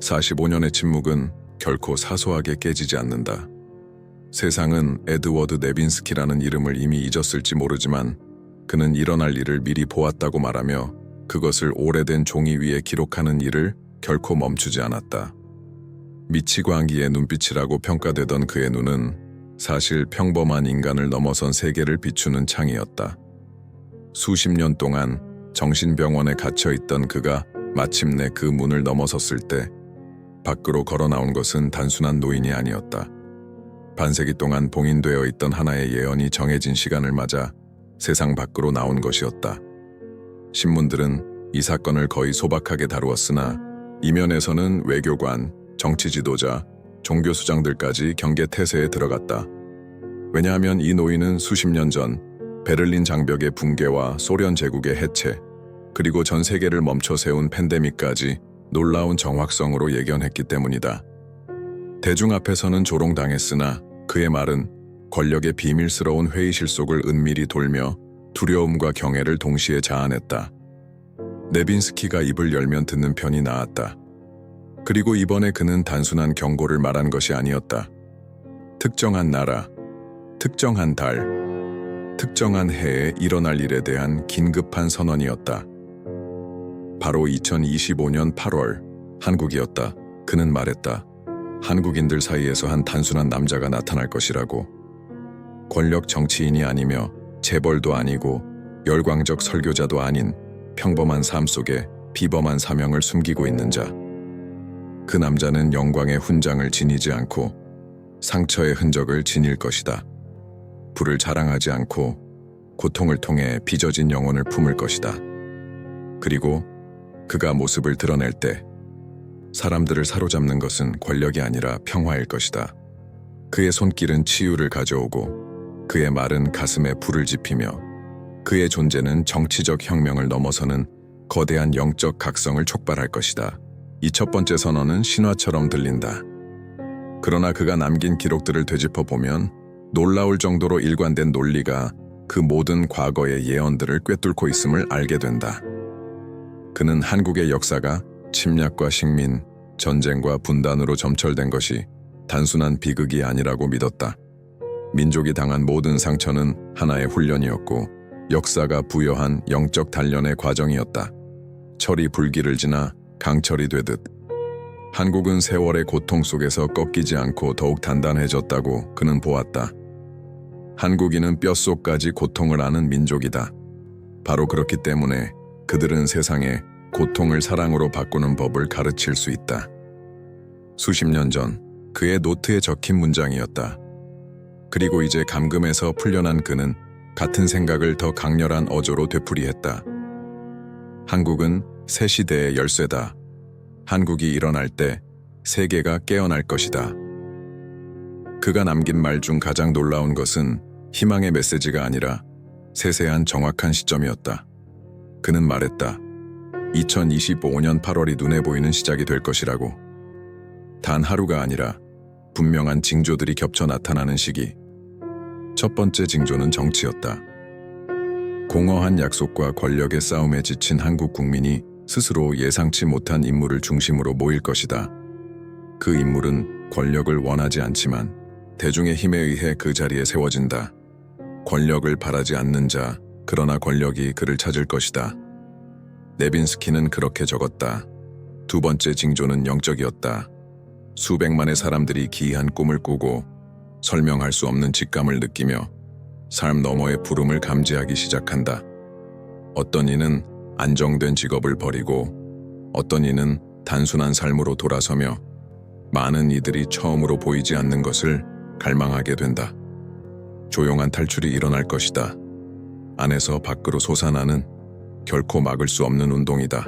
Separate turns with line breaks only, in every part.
45년의 침묵은 결코 사소하게 깨지지 않는다. 세상은 에드워드 네빈스키라는 이름을 이미 잊었을지 모르지만 그는 일어날 일을 미리 보았다고 말하며 그것을 오래된 종이 위에 기록하는 일을 결코 멈추지 않았다. 미치광이의 눈빛이라고 평가되던 그의 눈은 사실 평범한 인간을 넘어선 세계를 비추는 창이었다. 수십 년 동안 정신병원에 갇혀있던 그가 마침내 그 문을 넘어섰을 때 밖으로 걸어 나온 것은 단순한 노인이 아니었다. 반세기 동안 봉인되어 있던 하나의 예언이 정해진 시간을 맞아 세상 밖으로 나온 것이었다. 신문들은 이 사건을 거의 소박하게 다루었으나 이면에서는 외교관, 정치 지도자, 종교 수장들까지 경계 태세에 들어갔다. 왜냐하면 이 노인은 수십 년 전 베를린 장벽의 붕괴와 소련 제국의 해체, 그리고 전 세계를 멈춰 세운 팬데믹까지 놀라운 정확성으로 예견했기 때문이다. 대중 앞에서는 조롱당했으나 그의 말은 권력의 비밀스러운 회의실 속을 은밀히 돌며 두려움과 경애를 동시에 자아냈다. 네빈스키가 입을 열면 듣는 편이 나았다. 그리고 이번에 그는 단순한 경고를 말한 것이 아니었다. 특정한 나라, 특정한 달, 특정한 해에 일어날 일에 대한 긴급한 선언이었다. 바로 2025년 8월, 한국이었다. 그는 말했다. 한국인들 사이에서 한 단순한 남자가 나타날 것이라고. 권력 정치인이 아니며 재벌도 아니고 열광적 설교자도 아닌 평범한 삶 속에 비범한 사명을 숨기고 있는 자. 그 남자는 영광의 훈장을 지니지 않고 상처의 흔적을 지닐 것이다. 부를 자랑하지 않고 고통을 통해 빚어진 영혼을 품을 것이다. 그리고 그가 모습을 드러낼 때 사람들을 사로잡는 것은 권력이 아니라 평화일 것이다. 그의 손길은 치유를 가져오고 그의 말은 가슴에 불을 지피며 그의 존재는 정치적 혁명을 넘어서는 거대한 영적 각성을 촉발할 것이다. 이 첫 번째 선언은 신화처럼 들린다. 그러나 그가 남긴 기록들을 되짚어 보면 놀라울 정도로 일관된 논리가 그 모든 과거의 예언들을 꿰뚫고 있음을 알게 된다. 그는 한국의 역사가 침략과 식민, 전쟁과 분단으로 점철된 것이 단순한 비극이 아니라고 믿었다. 민족이 당한 모든 상처는 하나의 훈련이었고 역사가 부여한 영적 단련의 과정이었다. 철이 불길을 지나 강철이 되듯 한국은 세월의 고통 속에서 꺾이지 않고 더욱 단단해졌다고 그는 보았다. 한국인은 뼛속까지 고통을 아는 민족이다. 바로 그렇기 때문에 그들은 세상에 고통을 사랑으로 바꾸는 법을 가르칠 수 있다. 수십 년 전 그의 노트에 적힌 문장이었다. 그리고 이제 감금에서 풀려난 그는 같은 생각을 더 강렬한 어조로 되풀이했다. 한국은 새 시대의 열쇠다. 한국이 일어날 때 세계가 깨어날 것이다. 그가 남긴 말 중 가장 놀라운 것은 희망의 메시지가 아니라 세세한 정확한 시점이었다. 그는 말했다. 2025년 8월이 눈에 보이는 시작이 될 것이라고. 단 하루가 아니라 분명한 징조들이 겹쳐 나타나는 시기. 첫 번째 징조는 정치였다. 공허한 약속과 권력의 싸움에 지친 한국 국민이 스스로 예상치 못한 인물을 중심으로 모일 것이다. 그 인물은 권력을 원하지 않지만 대중의 힘에 의해 그 자리에 세워진다. 권력을 바라지 않는 자, 그러나 권력이 그를 찾을 것이다. 네빈스키는 그렇게 적었다. 두 번째 징조는 영적이었다. 수백만의 사람들이 기이한 꿈을 꾸고 설명할 수 없는 직감을 느끼며 삶 너머의 부름을 감지하기 시작한다. 어떤 이는 안정된 직업을 버리고 어떤 이는 단순한 삶으로 돌아서며 많은 이들이 처음으로 보이지 않는 것을 갈망하게 된다. 조용한 탈출이 일어날 것이다. 안에서 밖으로 솟아나는 결코 막을 수 없는 운동이다.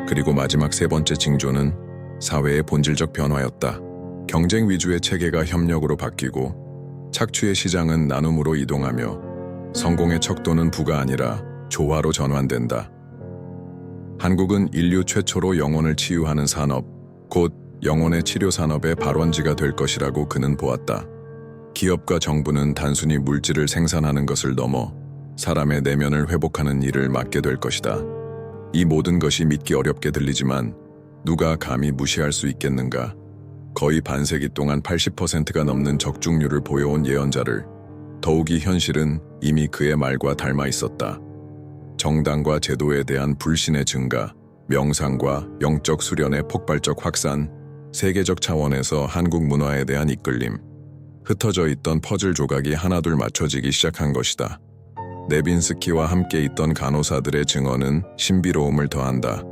그리고 마지막 세 번째 징조는 사회의 본질적 변화였다. 경쟁 위주의 체계가 협력으로 바뀌고 착취의 시장은 나눔으로 이동하며 성공의 척도는 부가 아니라 조화로 전환된다. 한국은 인류 최초로 영혼을 치유하는 산업, 곧 영혼의 치료 산업의 발원지가 될 것이라고 그는 보았다. 기업과 정부는 단순히 물질을 생산하는 것을 넘어 사람의 내면을 회복하는 일을 맡게 될 것이다. 이 모든 것이 믿기 어렵게 들리지만 누가 감히 무시할 수 있겠는가? 거의 반세기 동안 80%가 넘는 적중률을 보여온 예언자를 더욱이 현실은 이미 그의 말과 닮아 있었다. 정당과 제도에 대한 불신의 증가, 명상과 영적 수련의 폭발적 확산, 세계적 차원에서 한국 문화에 대한 이끌림, 흩어져 있던 퍼즐 조각이 하나둘 맞춰지기 시작한 것이다. 네빈스키와 함께 있던 간호사들의 증언은 신비로움을 더한다.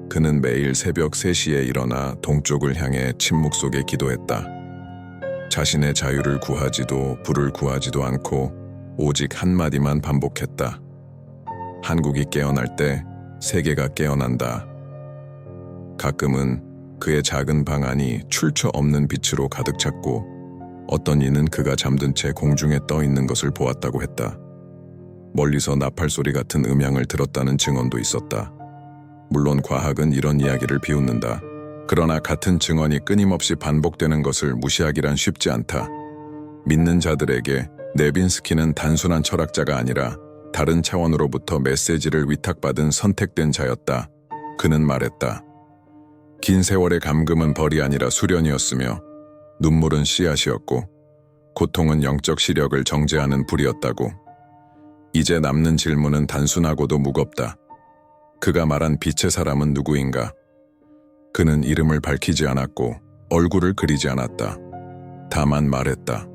그는 매일 새벽 3시에 일어나 동쪽을 향해 침묵 속에 기도했다. 자신의 자유를 구하지도 불을 구하지도 않고 오직 한마디만 반복했다. 한국이 깨어날 때 세계가 깨어난다. 가끔은 그의 작은 방 안이 출처 없는 빛으로 가득 찼고 어떤 이는 그가 잠든 채 공중에 떠 있는 것을 보았다고 했다. 멀리서 나팔 소리 같은 음향을 들었다는 증언도 있었다. 물론 과학은 이런 이야기를 비웃는다. 그러나 같은 증언이 끊임없이 반복되는 것을 무시하기란 쉽지 않다. 믿는 자들에게 네빈스키는 단순한 철학자가 아니라 다른 차원으로부터 메시지를 위탁받은 선택된 자였다. 그는 말했다. 긴 세월의 감금은 벌이 아니라 수련이었으며 눈물은 씨앗이었고 고통은 영적 시력을 정죄하는 불이었다고. 이제 남는 질문은 단순하고도 무겁다. 그가 말한 빛의 사람은 누구인가? 그는 이름을 밝히지 않았고 얼굴을 그리지 않았다. 다만 말했다.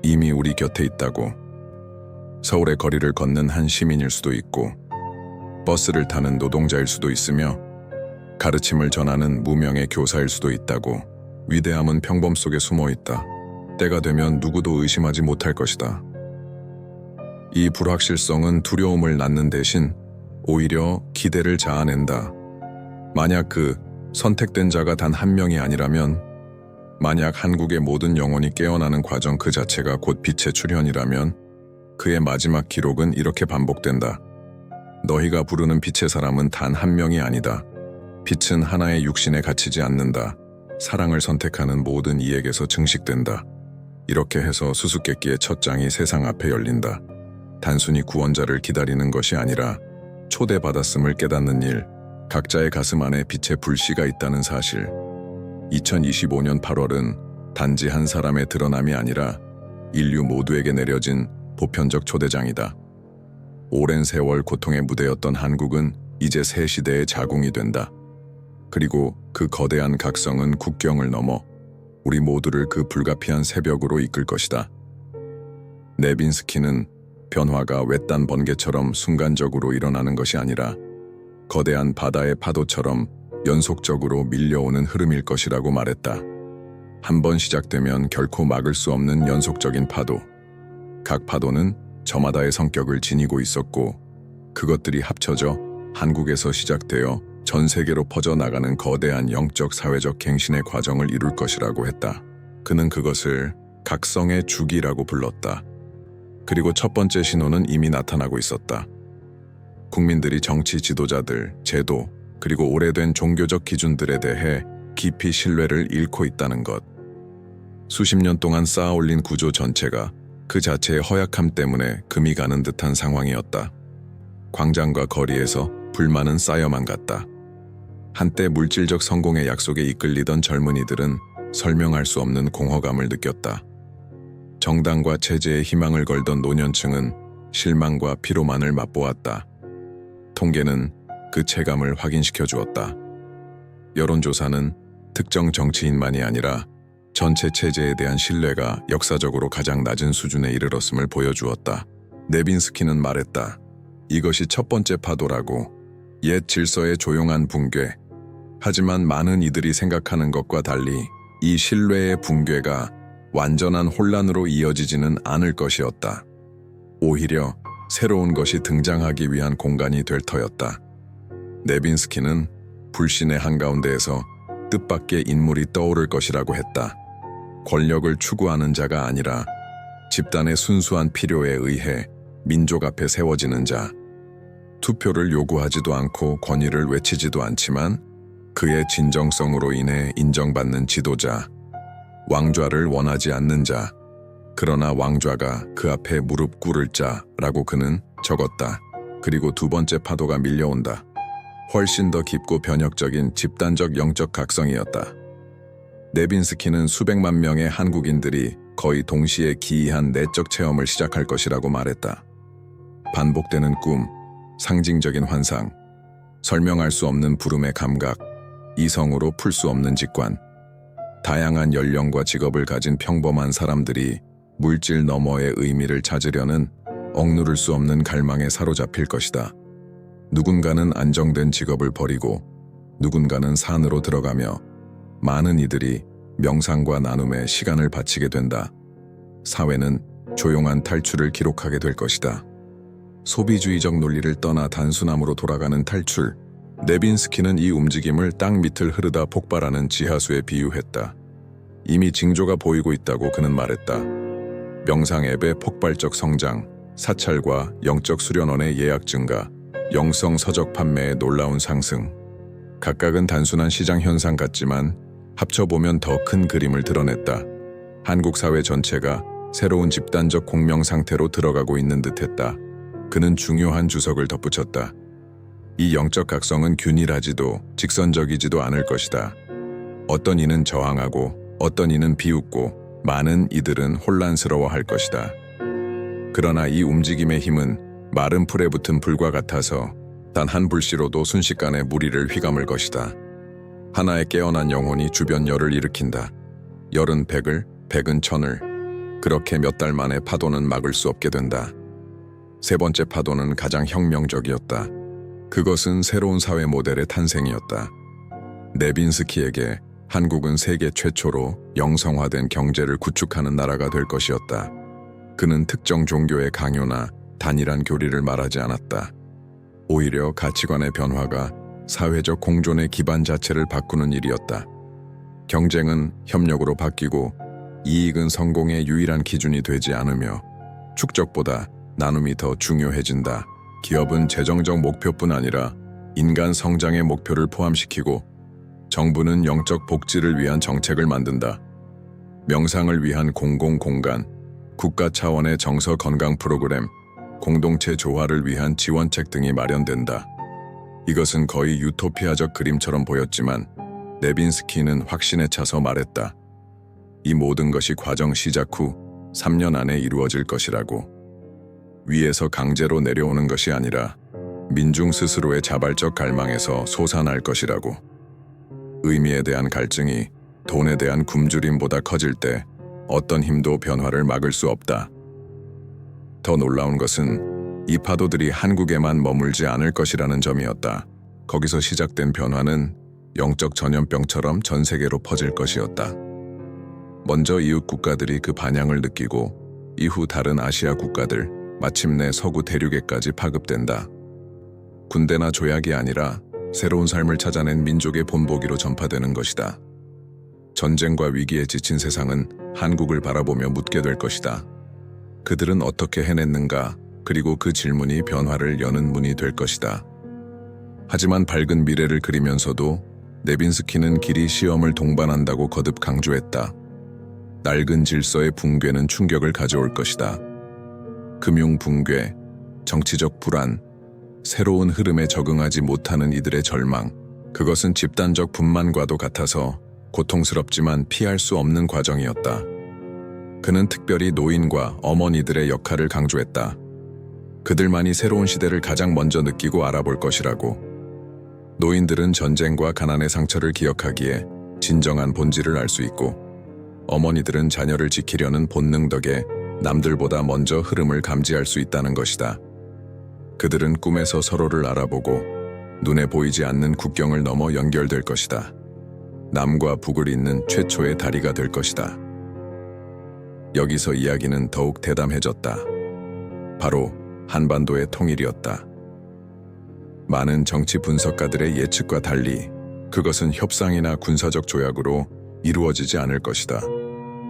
이미 우리 곁에 있다고. 서울의 거리를 걷는 한 시민일 수도 있고 버스를 타는 노동자일 수도 있으며 가르침을 전하는 무명의 교사일 수도 있다고. 위대함은 평범 속에 숨어 있다. 때가 되면 누구도 의심하지 못할 것이다. 이 불확실성은 두려움을 낳는 대신 오히려 기대를 자아낸다. 만약 그 선택된 자가 단 한 명이 아니라면, 만약 한국의 모든 영혼이 깨어나는 과정 그 자체가 곧 빛의 출현이라면 그의 마지막 기록은 이렇게 반복된다. 너희가 부르는 빛의 사람은 단 한 명이 아니다. 빛은 하나의 육신에 갇히지 않는다. 사랑을 선택하는 모든 이에게서 증식된다. 이렇게 해서 수수께끼의 첫 장이 세상 앞에 열린다. 단순히 구원자를 기다리는 것이 아니라 초대받았음을 깨닫는 일, 각자의 가슴 안에 빛의 불씨가 있다는 사실. 2025년 8월은 단지 한 사람의 드러남이 아니라 인류 모두에게 내려진 보편적 초대장이다. 오랜 세월 고통의 무대였던 한국은 이제 새 시대의 자궁이 된다. 그리고 그 거대한 각성은 국경을 넘어 우리 모두를 그 불가피한 새벽으로 이끌 것이다. 네빈스키는 변화가 외딴 번개처럼 순간적으로 일어나는 것이 아니라 거대한 바다의 파도처럼 연속적으로 밀려오는 흐름일 것이라고 말했다. 한 번 시작되면 결코 막을 수 없는 연속적인 파도. 각 파도는 저마다의 성격을 지니고 있었고 그것들이 합쳐져 한국에서 시작되어 전 세계로 퍼져나가는 거대한 영적 사회적 갱신의 과정을 이룰 것이라고 했다. 그는 그것을 각성의 주기라고 불렀다. 그리고 첫 번째 신호는 이미 나타나고 있었다. 국민들이 정치 지도자들, 제도, 그리고 오래된 종교적 기준들에 대해 깊이 신뢰를 잃고 있다는 것. 수십 년 동안 쌓아올린 구조 전체가 그 자체의 허약함 때문에 금이 가는 듯한 상황이었다. 광장과 거리에서 불만은 쌓여만 갔다. 한때 물질적 성공의 약속에 이끌리던 젊은이들은 설명할 수 없는 공허감을 느꼈다. 정당과 체제에 희망을 걸던 노년층은 실망과 피로만을 맛보았다. 통계는 그 체감을 확인시켜 주었다. 여론조사는 특정 정치인만이 아니라 전체 체제에 대한 신뢰가 역사적으로 가장 낮은 수준에 이르렀음을 보여주었다. 네빈스키는 말했다. 이것이 첫 번째 파도라고. 옛 질서의 조용한 붕괴. 하지만 많은 이들이 생각하는 것과 달리 이 신뢰의 붕괴가 완전한 혼란으로 이어지지는 않을 것이었다. 오히려 새로운 것이 등장하기 위한 공간이 될 터였다. 네빈스키는 불신의 한가운데에서 뜻밖의 인물이 떠오를 것이라고 했다. 권력을 추구하는 자가 아니라 집단의 순수한 필요에 의해 민족 앞에 세워지는 자. 투표를 요구하지도 않고 권위를 외치지도 않지만 그의 진정성으로 인해 인정받는 지도자. 왕좌를 원하지 않는 자. 그러나 왕좌가 그 앞에 무릎 꿇을 자라고 그는 적었다. 그리고 두 번째 파도가 밀려온다. 훨씬 더 깊고 변혁적인 집단적 영적 각성이었다. 네빈스키는 수백만 명의 한국인들이 거의 동시에 기이한 내적 체험을 시작할 것이라고 말했다. 반복되는 꿈, 상징적인 환상, 설명할 수 없는 부름의 감각, 이성으로 풀 수 없는 직관, 다양한 연령과 직업을 가진 평범한 사람들이 물질 너머의 의미를 찾으려는 억누를 수 없는 갈망에 사로잡힐 것이다. 누군가는 안정된 직업을 버리고 누군가는 산으로 들어가며 많은 이들이 명상과 나눔에 시간을 바치게 된다. 사회는 조용한 탈출을 기록하게 될 것이다. 소비주의적 논리를 떠나 단순함으로 돌아가는 탈출. 네빈스키는 이 움직임을 땅 밑을 흐르다 폭발하는 지하수에 비유했다. 이미 징조가 보이고 있다고 그는 말했다. 명상 앱의 폭발적 성장, 사찰과 영적 수련원의 예약 증가, 영성 서적 판매의 놀라운 상승. 각각은 단순한 시장 현상 같지만 합쳐보면 더 큰 그림을 드러냈다. 한국 사회 전체가 새로운 집단적 공명 상태로 들어가고 있는 듯했다. 그는 중요한 주석을 덧붙였다. 이 영적 각성은 균일하지도 직선적이지도 않을 것이다. 어떤 이는 저항하고 어떤 이는 비웃고 많은 이들은 혼란스러워할 것이다. 그러나 이 움직임의 힘은 마른 풀에 붙은 불과 같아서 단 한 불씨로도 순식간에 무리를 휘감을 것이다. 하나의 깨어난 영혼이 주변 열을 일으킨다. 열은 백을, 백은 천을. 그렇게 몇 달 만에 파도는 막을 수 없게 된다. 세 번째 파도는 가장 혁명적이었다. 그것은 새로운 사회 모델의 탄생이었다. 네빈스키에게 한국은 세계 최초로 영성화된 경제를 구축하는 나라가 될 것이었다. 그는 특정 종교의 강요나 단일한 교리를 말하지 않았다. 오히려 가치관의 변화가 사회적 공존의 기반 자체를 바꾸는 일이었다. 경쟁은 협력으로 바뀌고 이익은 성공의 유일한 기준이 되지 않으며 축적보다 나눔이 더 중요해진다. 기업은 재정적 목표뿐 아니라 인간 성장의 목표를 포함시키고 정부는 영적 복지를 위한 정책을 만든다. 명상을 위한 공공공간, 국가 차원의 정서 건강 프로그램, 공동체 조화를 위한 지원책 등이 마련된다. 이것은 거의 유토피아적 그림처럼 보였지만 네빈스키는 확신에 차서 말했다. 이 모든 것이 과정 시작 후 3년 안에 이루어질 것이라고. 위에서 강제로 내려오는 것이 아니라 민중 스스로의 자발적 갈망에서 솟아날 것이라고. 의미에 대한 갈증이 돈에 대한 굶주림보다 커질 때 어떤 힘도 변화를 막을 수 없다. 더 놀라운 것은 이 파도들이 한국에만 머물지 않을 것이라는 점이었다. 거기서 시작된 변화는 영적 전염병처럼 전 세계로 퍼질 것이었다. 먼저 이웃 국가들이 그 반향을 느끼고 이후 다른 아시아 국가들, 마침내 서구 대륙에까지 파급된다. 군대나 조약이 아니라 새로운 삶을 찾아낸 민족의 본보기로 전파되는 것이다. 전쟁과 위기에 지친 세상은 한국을 바라보며 묻게 될 것이다. 그들은 어떻게 해냈는가? 그리고 그 질문이 변화를 여는 문이 될 것이다. 하지만 밝은 미래를 그리면서도 네빈스키는 길이 시험을 동반한다고 거듭 강조했다. 낡은 질서의 붕괴는 충격을 가져올 것이다. 금융 붕괴, 정치적 불안, 새로운 흐름에 적응하지 못하는 이들의 절망, 그것은 집단적 분만과도 같아서 고통스럽지만 피할 수 없는 과정이었다. 그는 특별히 노인과 어머니들의 역할을 강조했다. 그들만이 새로운 시대를 가장 먼저 느끼고 알아볼 것이라고. 노인들은 전쟁과 가난의 상처를 기억하기에 진정한 본질을 알 수 있고, 어머니들은 자녀를 지키려는 본능 덕에 남들보다 먼저 흐름을 감지할 수 있다는 것이다. 그들은 꿈에서 서로를 알아보고 눈에 보이지 않는 국경을 넘어 연결될 것이다. 남과 북을 잇는 최초의 다리가 될 것이다. 여기서 이야기는 더욱 대담해졌다. 바로 한반도의 통일이었다. 많은 정치 분석가들의 예측과 달리 그것은 협상이나 군사적 조약으로 이루어지지 않을 것이다.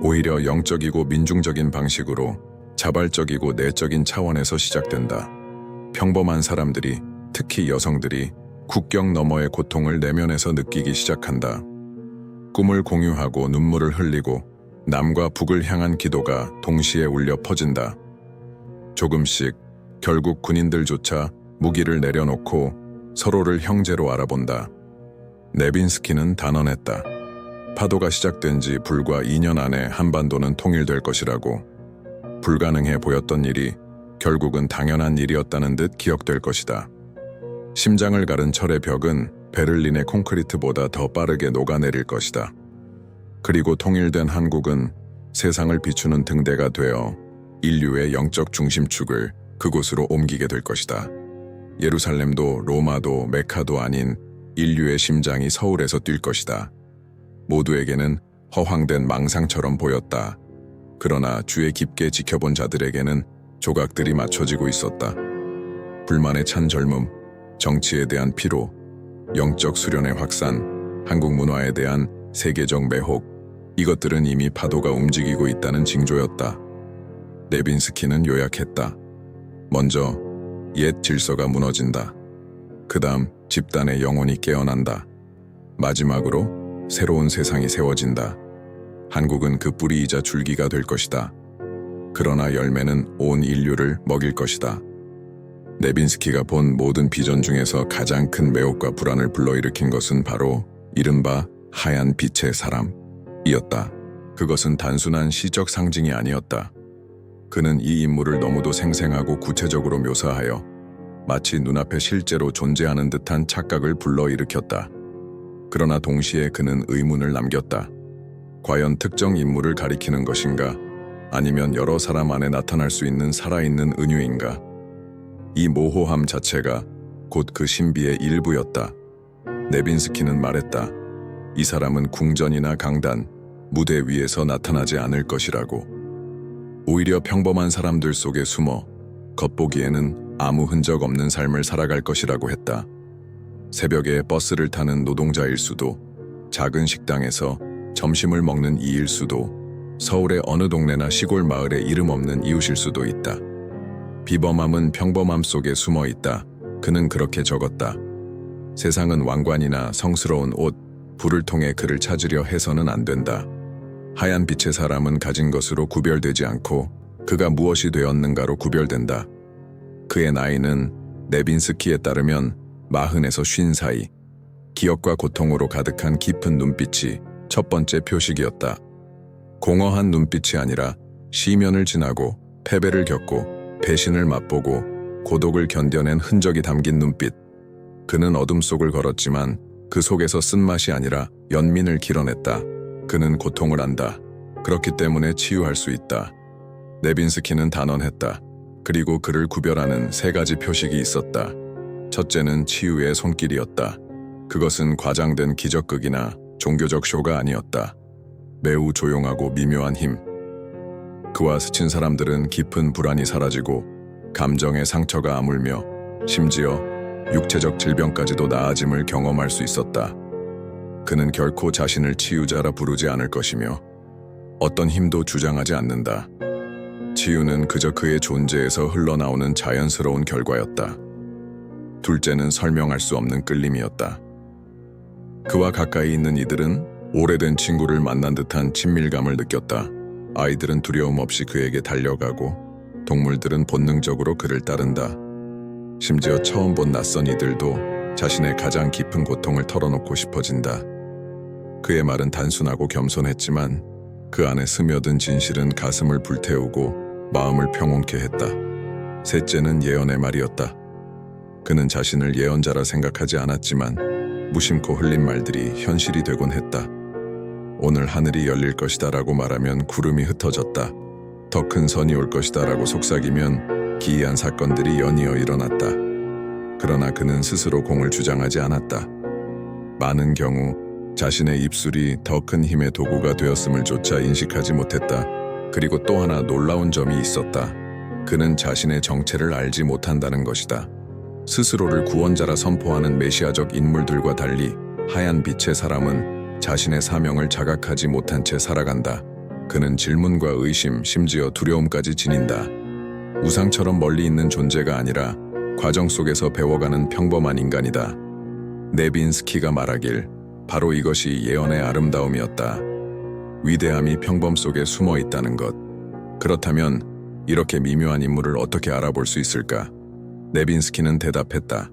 오히려 영적이고 민중적인 방식으로 자발적이고 내적인 차원에서 시작된다. 평범한 사람들이, 특히 여성들이 국경 너머의 고통을 내면에서 느끼기 시작한다. 꿈을 공유하고 눈물을 흘리고 남과 북을 향한 기도가 동시에 울려 퍼진다. 조금씩 결국 군인들조차 무기를 내려놓고 서로를 형제로 알아본다. 네빈스키는 단언했다. 파도가 시작된 지 불과 2년 안에 한반도는 통일될 것이라고. 불가능해 보였던 일이 결국은 당연한 일이었다는 듯 기억될 것이다. 심장을 가른 철의 벽은 베를린의 콘크리트보다 더 빠르게 녹아내릴 것이다. 그리고 통일된 한국은 세상을 비추는 등대가 되어 인류의 영적 중심축을 그곳으로 옮기게 될 것이다. 예루살렘도 로마도 메카도 아닌 인류의 심장이 서울에서 뛸 것이다. 모두에게는 허황된 망상처럼 보였다. 그러나 주의 깊게 지켜본 자들에게는 조각들이 맞춰지고 있었다. 불만에 찬 젊음, 정치에 대한 피로, 영적 수련의 확산, 한국 문화에 대한 세계적 매혹, 이것들은 이미 파도가 움직이고 있다는 징조였다. 네빈스키는 요약했다. 먼저 옛 질서가 무너진다. 그 다음 집단의 영혼이 깨어난다. 마지막으로 새로운 세상이 세워진다. 한국은 그 뿌리이자 줄기가 될 것이다. 그러나 열매는 온 인류를 먹일 것이다. 네빈스키가 본 모든 비전 중에서 가장 큰 매혹과 불안을 불러일으킨 것은 바로 이른바 하얀 빛의 사람이었다. 그것은 단순한 시적 상징이 아니었다. 그는 이 인물을 너무도 생생하고 구체적으로 묘사하여 마치 눈앞에 실제로 존재하는 듯한 착각을 불러일으켰다. 그러나 동시에 그는 의문을 남겼다. 과연 특정 인물을 가리키는 것인가? 아니면 여러 사람 안에 나타날 수 있는 살아있는 은유인가? 이 모호함 자체가 곧 그 신비의 일부였다. 네빈스키는 말했다. 이 사람은 궁전이나 강단, 무대 위에서 나타나지 않을 것이라고. 오히려 평범한 사람들 속에 숨어 겉보기에는 아무 흔적 없는 삶을 살아갈 것이라고 했다. 새벽에 버스를 타는 노동자일 수도, 작은 식당에서 점심을 먹는 이일 수도, 서울의 어느 동네나 시골 마을의 이름 없는 이웃일 수도 있다. 비범함은 평범함 속에 숨어 있다. 그는 그렇게 적었다. 세상은 왕관이나 성스러운 옷, 불을 통해 그를 찾으려 해서는 안 된다. 하얀 빛의 사람은 가진 것으로 구별되지 않고 그가 무엇이 되었는가로 구별된다. 그의 나이는 네빈스키에 따르면 40에서 50 사이. 기억과 고통으로 가득한 깊은 눈빛이 첫 번째 표식이었다. 공허한 눈빛이 아니라 시면을 지나고 패배를 겪고 배신을 맛보고 고독을 견뎌낸 흔적이 담긴 눈빛. 그는 어둠 속을 걸었지만 그 속에서 쓴맛이 아니라 연민을 길어냈다. 그는 고통을 안다. 그렇기 때문에 치유할 수 있다. 네빈스키는 단언했다. 그리고 그를 구별하는 3가지 표식이 있었다. 첫째는 치유의 손길이었다. 그것은 과장된 기적극이나 종교적 쇼가 아니었다. 매우 조용하고 미묘한 힘. 그와 스친 사람들은 깊은 불안이 사라지고 감정의 상처가 아물며 심지어 육체적 질병까지도 나아짐을 경험할 수 있었다. 그는 결코 자신을 치유자라 부르지 않을 것이며 어떤 힘도 주장하지 않는다. 치유는 그저 그의 존재에서 흘러나오는 자연스러운 결과였다. 둘째는 설명할 수 없는 끌림이었다. 그와 가까이 있는 이들은 오래된 친구를 만난 듯한 친밀감을 느꼈다. 아이들은 두려움 없이 그에게 달려가고 동물들은 본능적으로 그를 따른다. 심지어 처음 본 낯선 이들도 자신의 가장 깊은 고통을 털어놓고 싶어진다. 그의 말은 단순하고 겸손했지만 그 안에 스며든 진실은 가슴을 불태우고 마음을 평온케 했다. 셋째는 예언의 말이었다. 그는 자신을 예언자라 생각하지 않았지만 무심코 흘린 말들이 현실이 되곤 했다. 오늘 하늘이 열릴 것이다 라고 말하면 구름이 흩어졌다. 더 큰 선이 올 것이다 라고 속삭이면 기이한 사건들이 연이어 일어났다. 그러나 그는 스스로 공을 주장하지 않았다. 많은 경우 자신의 입술이 더 큰 힘의 도구가 되었음을 조차 인식하지 못했다. 그리고 또 하나 놀라운 점이 있었다. 그는 자신의 정체를 알지 못한다는 것이다. 스스로를 구원자라 선포하는 메시아적 인물들과 달리 하얀 빛의 사람은 자신의 사명을 자각하지 못한 채 살아간다. 그는 질문과 의심, 심지어 두려움까지 지닌다. 우상처럼 멀리 있는 존재가 아니라 과정 속에서 배워가는 평범한 인간이다. 네빈스키가 말하길 바로 이것이 예언의 아름다움이었다. 위대함이 평범 속에 숨어 있다는 것. 그렇다면 이렇게 미묘한 인물을 어떻게 알아볼 수 있을까? 네빈스키는 대답했다.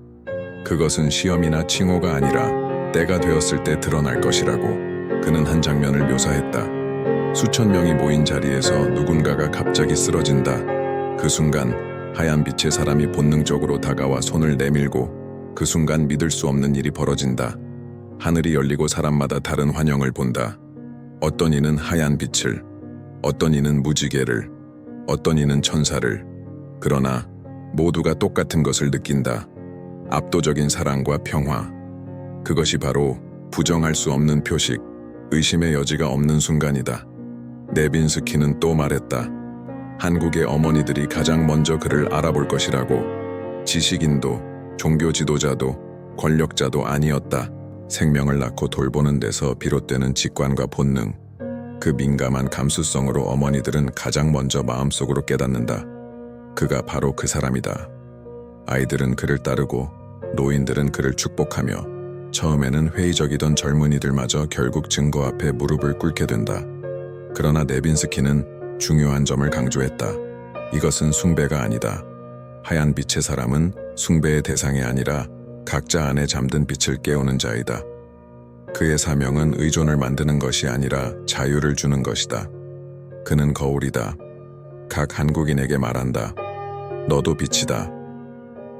그것은 시험이나 칭호가 아니라 때가 되었을 때 드러날 것이라고 그는 한 장면을 묘사했다. 수천 명이 모인 자리에서 누군가가 갑자기 쓰러진다. 그 순간 하얀 빛의 사람이 본능적으로 다가와 손을 내밀고 그 순간 믿을 수 없는 일이 벌어진다. 하늘이 열리고 사람마다 다른 환영을 본다. 어떤 이는 하얀 빛을, 어떤 이는 무지개를, 어떤 이는 천사를. 그러나 모두가 똑같은 것을 느낀다. 압도적인 사랑과 평화. 그것이 바로 부정할 수 없는 표식, 의심의 여지가 없는 순간이다. 네빈스키는 또 말했다. 한국의 어머니들이 가장 먼저 그를 알아볼 것이라고. 지식인도, 종교 지도자도, 권력자도 아니었다. 생명을 낳고 돌보는 데서 비롯되는 직관과 본능. 그 민감한 감수성으로 어머니들은 가장 먼저 마음속으로 깨닫는다. 그가 바로 그 사람이다. 아이들은 그를 따르고 노인들은 그를 축복하며 처음에는 회의적이던 젊은이들마저 결국 증거 앞에 무릎을 꿇게 된다. 그러나 네빈스키는 중요한 점을 강조했다. 이것은 숭배가 아니다. 하얀 빛의 사람은 숭배의 대상이 아니라 각자 안에 잠든 빛을 깨우는 자이다. 그의 사명은 의존을 만드는 것이 아니라 자유를 주는 것이다. 그는 거울이다. 각 한국인에게 말한다. 너도 빛이다.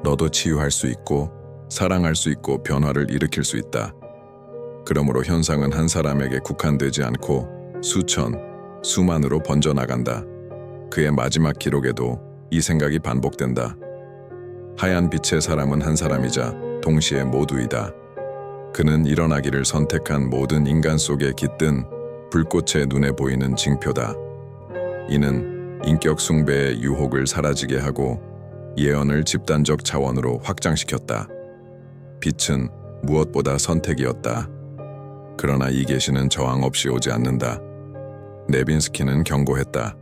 너도 치유할 수 있고 사랑할 수 있고 변화를 일으킬 수 있다. 그러므로 현상은 한 사람에게 국한되지 않고 수천, 수만으로 번져나간다. 그의 마지막 기록에도 이 생각이 반복된다. 하얀 빛의 사람은 한 사람이자 동시에 모두이다. 그는 일어나기를 선택한 모든 인간 속에 깃든 불꽃의 눈에 보이는 징표다. 이는 인격 숭배의 유혹을 사라지게 하고 예언을 집단적 차원으로 확장시켰다. 빛은 무엇보다 선택이었다. 그러나 이 계시는 저항 없이 오지 않는다. 네빈스키는 경고했다.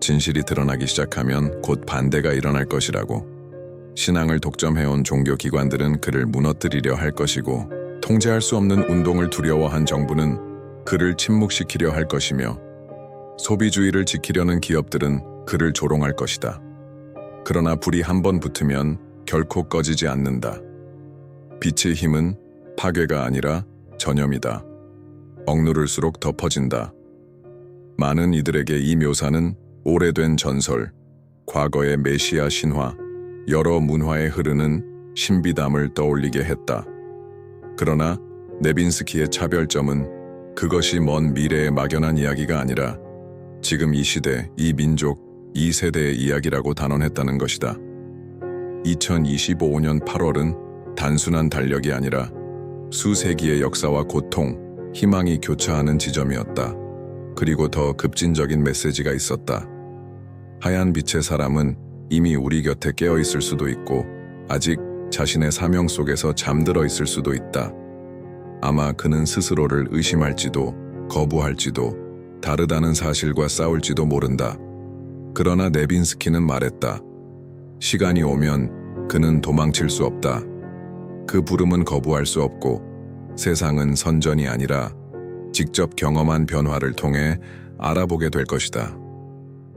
진실이 드러나기 시작하면 곧 반대가 일어날 것이라고. 신앙을 독점해온 종교기관들은 그를 무너뜨리려 할 것이고 통제할 수 없는 운동을 두려워한 정부는 그를 침묵시키려 할 것이며 소비주의를 지키려는 기업들은 그를 조롱할 것이다. 그러나 불이 한 번 붙으면 결코 꺼지지 않는다. 빛의 힘은 파괴가 아니라 전염이다. 억누를수록 더 퍼진다. 많은 이들에게 이 묘사는 오래된 전설, 과거의 메시아 신화, 여러 문화에 흐르는 신비담을 떠올리게 했다. 그러나 네빈스키의 차별점은 그것이 먼 미래의 막연한 이야기가 아니라 지금 이 시대, 이 민족, 이 세대의 이야기라고 단언했다는 것이다. 2025년 8월은 단순한 달력이 아니라 수세기의 역사와 고통, 희망이 교차하는 지점이었다. 그리고 더 급진적인 메시지가 있었다. 하얀 빛의 사람은 이미 우리 곁에 깨어 있을 수도 있고 아직 자신의 사명 속에서 잠들어 있을 수도 있다. 아마 그는 스스로를 의심할지도 거부할지도 다르다는 사실과 싸울지도 모른다. 그러나 네빈스키는 말했다. 시간이 오면 그는 도망칠 수 없다. 그 부름은 거부할 수 없고 세상은 선전이 아니라 직접 경험한 변화를 통해 알아보게 될 것이다.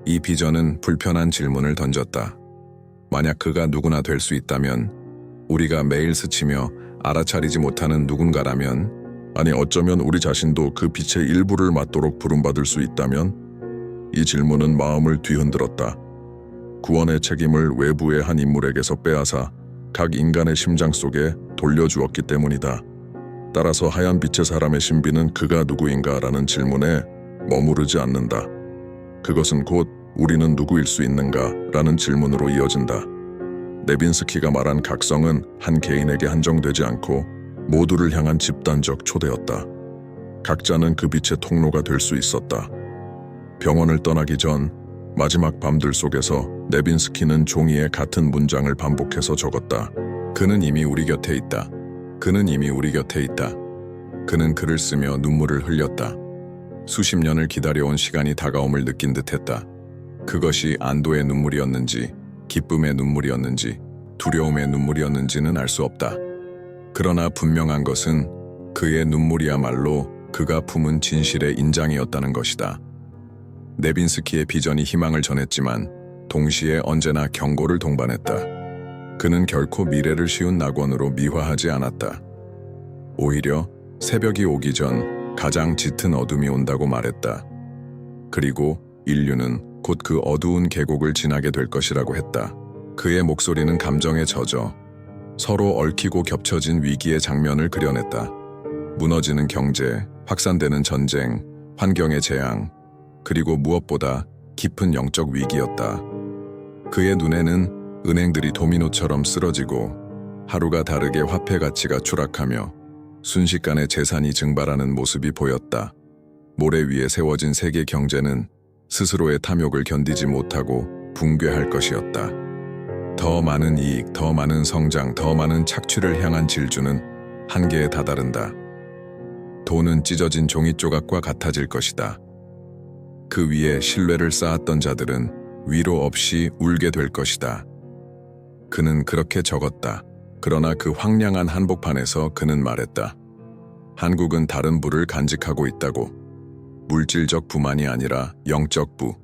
이 비전은 불편한 질문을 던졌다. 만약 그가 누구나 될 수 있다면, 우리가 매일 스치며 알아차리지 못하는 누군가라면, 아니 어쩌면 우리 자신도 그 빛의 일부를 맡도록 부름받을 수 있다면? 이 질문은 마음을 뒤흔들었다. 구원의 책임을 외부의 한 인물에게서 빼앗아 각 인간의 심장 속에 돌려주었기 때문이다. 따라서 하얀 빛의 사람의 신비는 그가 누구인가라는 질문에 머무르지 않는다. 그것은 곧 우리는 누구일 수 있는가? 라는 질문으로 이어진다. 네빈스키가 말한 각성은 한 개인에게 한정되지 않고 모두를 향한 집단적 초대였다. 각자는 그 빛의 통로가 될 수 있었다. 병원을 떠나기 전 마지막 밤들 속에서 네빈스키는 종이에 같은 문장을 반복해서 적었다. 그는 이미 우리 곁에 있다. 그는 이미 우리 곁에 있다. 그는 글을 쓰며 눈물을 흘렸다. 수십 년을 기다려온 시간이 다가옴을 느낀 듯했다. 그것이 안도의 눈물이었는지, 기쁨의 눈물이었는지, 두려움의 눈물이었는지는 알 수 없다. 그러나 분명한 것은 그의 눈물이야말로 그가 품은 진실의 인장이었다는 것이다. 네빈스키의 비전이 희망을 전했지만 동시에 언제나 경고를 동반했다. 그는 결코 미래를 쉬운 낙원으로 미화하지 않았다. 오히려 새벽이 오기 전 가장 짙은 어둠이 온다고 말했다. 그리고 인류는 곧 그 어두운 계곡을 지나게 될 것이라고 했다. 그의 목소리는 감정에 젖어 서로 얽히고 겹쳐진 위기의 장면을 그려냈다. 무너지는 경제, 확산되는 전쟁, 환경의 재앙, 그리고 무엇보다 깊은 영적 위기였다. 그의 눈에는 은행들이 도미노처럼 쓰러지고 하루가 다르게 화폐 가치가 추락하며 순식간에 재산이 증발하는 모습이 보였다. 모래 위에 세워진 세계 경제는 스스로의 탐욕을 견디지 못하고 붕괴할 것이었다. 더 많은 이익, 더 많은 성장, 더 많은 착취를 향한 질주는 한계에 다다른다. 돈은 찢어진 종이 조각과 같아질 것이다. 그 위에 신뢰를 쌓았던 자들은 위로 없이 울게 될 것이다. 그는 그렇게 적었다. 그러나 그 황량한 한복판에서 그는 말했다. 한국은 다른 부를 간직하고 있다고. 물질적 부만이 아니라 영적 부.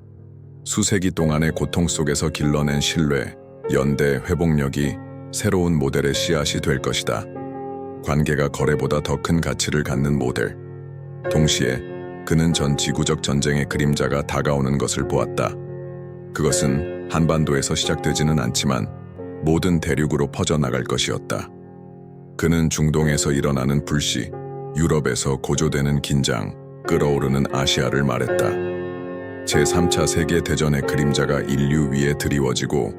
수세기 동안의 고통 속에서 길러낸 신뢰, 연대, 회복력이 새로운 모델의 씨앗이 될 것이다. 관계가 거래보다 더 큰 가치를 갖는 모델. 동시에 그는 전 지구적 전쟁의 그림자가 다가오는 것을 보았다. 그것은 한반도에서 시작되지는 않지만 모든 대륙으로 퍼져나갈 것이었다. 그는 중동에서 일어나는 불씨, 유럽에서 고조되는 긴장, 끓어오르는 아시아를 말했다. 제3차 세계대전의 그림자가 인류 위에 드리워지고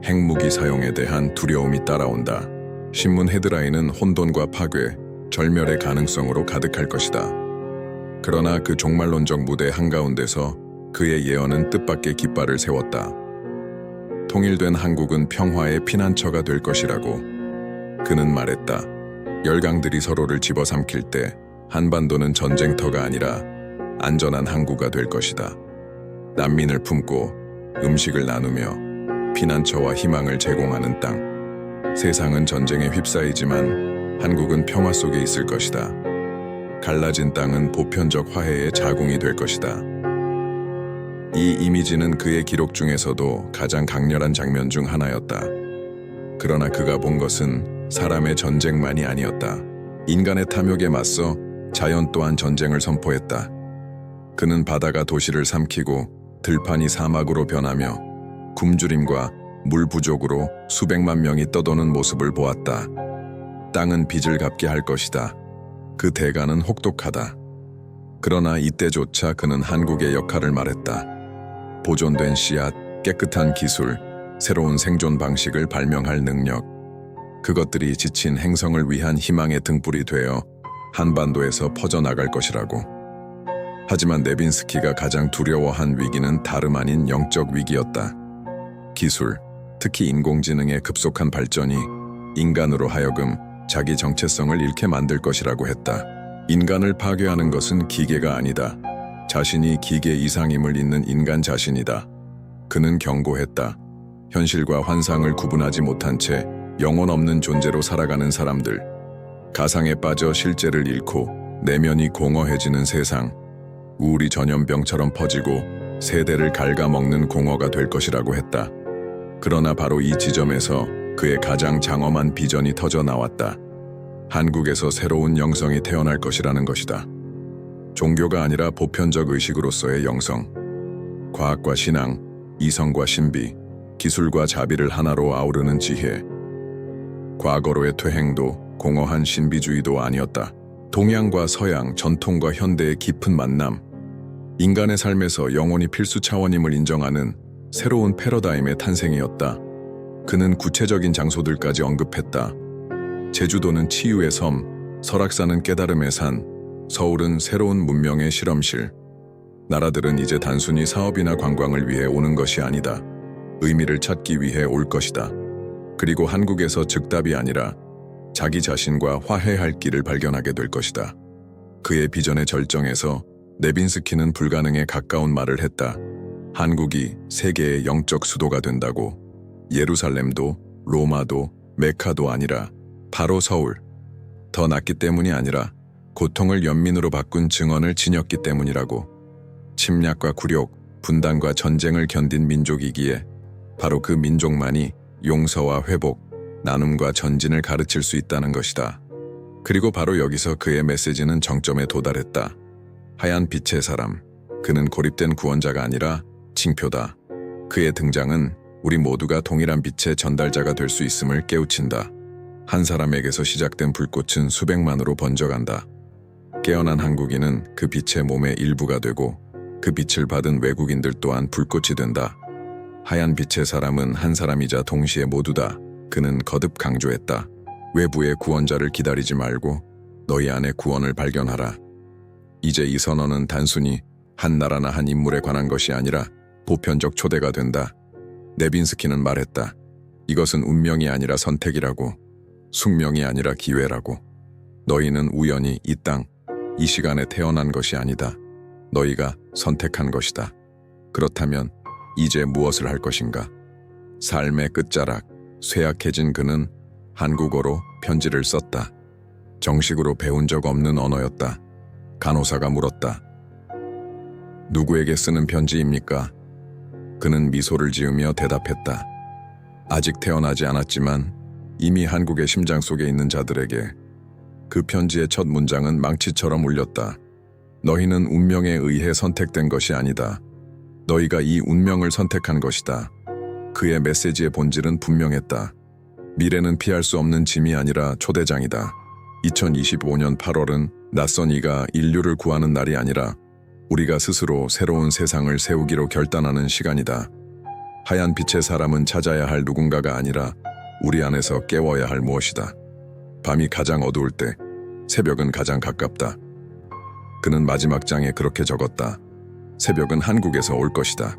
핵무기 사용에 대한 두려움이 따라온다. 신문 헤드라인은 혼돈과 파괴, 절멸의 가능성으로 가득할 것이다. 그러나 그 종말론적 무대 한가운데서 그의 예언은 뜻밖의 깃발을 세웠다. 통일된 한국은 평화의 피난처가 될 것이라고. 그는 말했다. 열강들이 서로를 집어삼킬 때 한반도는 전쟁터가 아니라 안전한 항구가 될 것이다. 난민을 품고 음식을 나누며 피난처와 희망을 제공하는 땅. 세상은 전쟁에 휩싸이지만 한국은 평화 속에 있을 것이다. 갈라진 땅은 보편적 화해의 자궁이 될 것이다. 이 이미지는 그의 기록 중에서도 가장 강렬한 장면 중 하나였다. 그러나 그가 본 것은 사람의 전쟁만이 아니었다. 인간의 탐욕에 맞서 자연 또한 전쟁을 선포했다. 그는 바다가 도시를 삼키고 들판이 사막으로 변하며 굶주림과 물 부족으로 수백만 명이 떠도는 모습을 보았다. 땅은 빚을 갚게 할 것이다. 그 대가는 혹독하다. 그러나 이때조차 그는 한국의 역할을 말했다. 보존된 씨앗, 깨끗한 기술, 새로운 생존 방식을 발명할 능력. 그것들이 지친 행성을 위한 희망의 등불이 되어 한반도에서 퍼져나갈 것이라고. 하지만 네빈스키가 가장 두려워한 위기는 다름 아닌 영적 위기였다. 기술, 특히 인공지능의 급속한 발전이 인간으로 하여금 자기 정체성을 잃게 만들 것이라고 했다. 인간을 파괴하는 것은 기계가 아니다. 자신이 기계 이상임을 잊는 인간 자신이다. 그는 경고했다. 현실과 환상을 구분하지 못한 채 영혼 없는 존재로 살아가는 사람들. 가상에 빠져 실제를 잃고 내면이 공허해지는 세상. 우울이 전염병처럼 퍼지고 세대를 갉아먹는 공허가 될 것이라고 했다. 그러나 바로 이 지점에서 그의 가장 장엄한 비전이 터져 나왔다. 한국에서 새로운 영성이 태어날 것이라는 것이다. 종교가 아니라 보편적 의식으로서의 영성. 과학과 신앙, 이성과 신비, 기술과 자비를 하나로 아우르는 지혜. 과거로의 퇴행도 공허한 신비주의도 아니었다. 동양과 서양, 전통과 현대의 깊은 만남. 인간의 삶에서 영혼이 필수 차원임을 인정하는 새로운 패러다임의 탄생이었다. 그는 구체적인 장소들까지 언급했다. 제주도는 치유의 섬, 설악산은 깨달음의 산, 서울은 새로운 문명의 실험실. 나라들은 이제 단순히 사업이나 관광을 위해 오는 것이 아니다. 의미를 찾기 위해 올 것이다. 그리고 한국에서 즉답이 아니라 자기 자신과 화해할 길을 발견하게 될 것이다. 그의 비전의 절정에서 네빈스키는 불가능에 가까운 말을 했다. 한국이 세계의 영적 수도가 된다고. 예루살렘도 로마도 메카도 아니라 바로 서울. 더 낫기 때문이 아니라 고통을 연민으로 바꾼 증언을 지녔기 때문이라고. 침략과 굴욕, 분단과 전쟁을 견딘 민족이기에 바로 그 민족만이 용서와 회복, 나눔과 전진을 가르칠 수 있다는 것이다. 그리고 바로 여기서 그의 메시지는 정점에 도달했다. 하얀 빛의 사람, 그는 고립된 구원자가 아니라 징표다. 그의 등장은 우리 모두가 동일한 빛의 전달자가 될 수 있음을 깨우친다. 한 사람에게서 시작된 불꽃은 수백만으로 번져간다. 깨어난 한국인은 그 빛의 몸의 일부가 되고 그 빛을 받은 외국인들 또한 불꽃이 된다. 하얀 빛의 사람은 한 사람이자 동시에 모두다. 그는 거듭 강조했다. 외부의 구원자를 기다리지 말고 너희 안에 구원을 발견하라. 이제 이 선언은 단순히 한 나라나 한 인물에 관한 것이 아니라 보편적 초대가 된다. 네빈스키는 말했다. 이것은 운명이 아니라 선택이라고, 숙명이 아니라 기회라고. 너희는 우연히 이 땅, 이 시간에 태어난 것이 아니다. 너희가 선택한 것이다. 그렇다면 이제 무엇을 할 것인가? 삶의 끝자락, 쇠약해진 그는 한국어로 편지를 썼다. 정식으로 배운 적 없는 언어였다. 간호사가 물었다. 누구에게 쓰는 편지입니까? 그는 미소를 지으며 대답했다. 아직 태어나지 않았지만 이미 한국의 심장 속에 있는 자들에게. 그 편지의 첫 문장은 망치처럼 울렸다. 너희는 운명에 의해 선택된 것이 아니다. 너희가 이 운명을 선택한 것이다. 그의 메시지의 본질은 분명했다. 미래는 피할 수 없는 짐이 아니라 초대장이다. 2025년 8월은 낯선 이가 인류를 구하는 날이 아니라 우리가 스스로 새로운 세상을 세우기로 결단하는 시간이다. 하얀 빛의 사람은 찾아야 할 누군가가 아니라 우리 안에서 깨워야 할 무엇이다. 밤이 가장 어두울 때 새벽은 가장 가깝다. 그는 마지막 장에 그렇게 적었다. 새벽은 한국에서 올 것이다.